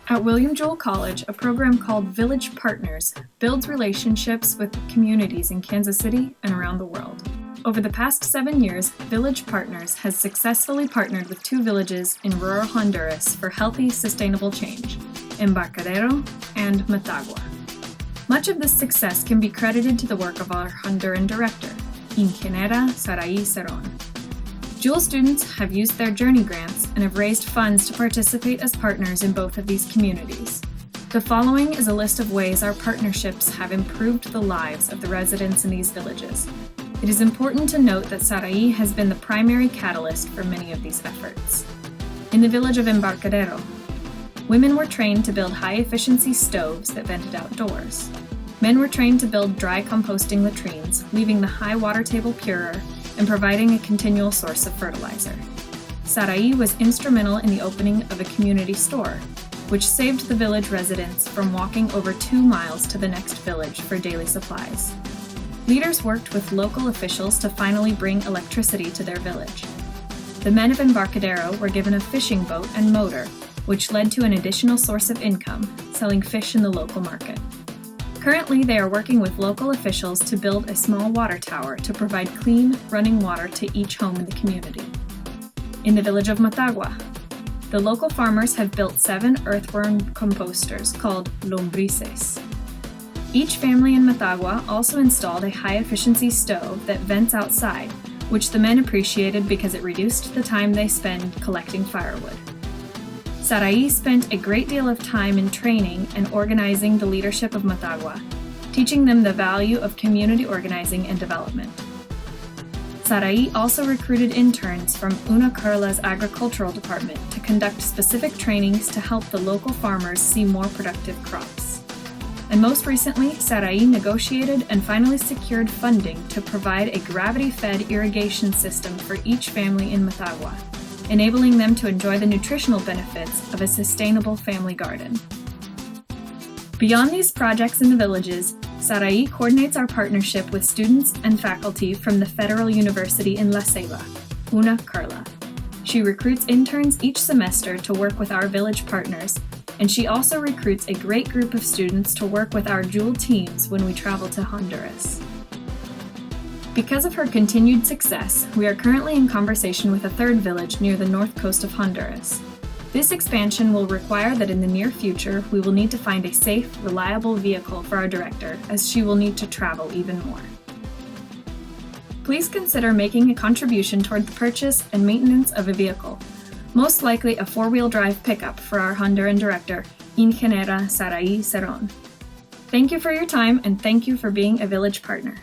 At William Jewell College, a program called Village Partners builds relationships with communities in Kansas City and around the world. Over the past 7 years, Village Partners has successfully partnered with 2 villages in rural Honduras for healthy, sustainable change, Embarcadero and Motagua. Much of this success can be credited to the work of our Honduran director, Ingeniera Saraí Cerón. Jewell students have used their Journey grants and have raised funds to participate as partners in both of these communities. The following is a list of ways our partnerships have improved the lives of the residents in these villages. It is important to note that Saraí has been the primary catalyst for many of these efforts. In the village of Embarcadero, women were trained to build high-efficiency stoves that vented outdoors. Men were trained to build dry composting latrines, leaving the high water table purer and providing a continual source of fertilizer. Saraí was instrumental in the opening of a community store, which saved the village residents from walking over 2 miles to the next village for daily supplies. Leaders worked with local officials to finally bring electricity to their village. The men of Embarcadero were given a fishing boat and motor, which led to an additional source of income, selling fish in the local market. Currently, they are working with local officials to build a small water tower to provide clean, running water to each home in the community. In the village of Motagua, the local farmers have built 7 earthworm composters called lombrices. Each family in Motagua also installed a high-efficiency stove that vents outside, which the men appreciated because it reduced the time they spend collecting firewood. Saraí spent a great deal of time in training and organizing the leadership of Motagua, teaching them the value of community organizing and development. Saraí also recruited interns from Una Carla's agricultural department to conduct specific trainings to help the local farmers see more productive crops. And most recently, Saraí negotiated and finally secured funding to provide a gravity-fed irrigation system for each family in Motagua, enabling them to enjoy the nutritional benefits of a sustainable family garden. Beyond these projects in the villages, Saraí coordinates our partnership with students and faculty from the Federal University in La Ceiba, Una Carla. She recruits interns each semester to work with our village partners, and she also recruits a great group of students to work with our Jewell teams when we travel to Honduras. Because of her continued success, we are currently in conversation with a 3rd village near the north coast of Honduras. This expansion will require that in the near future we will need to find a safe, reliable vehicle for our director, as she will need to travel even more. Please consider making a contribution toward the purchase and maintenance of a vehicle, most likely a 4-wheel drive pickup for our Honduran director, Ingeniera Saraí Cerón. Thank you for your time and thank you for being a village partner.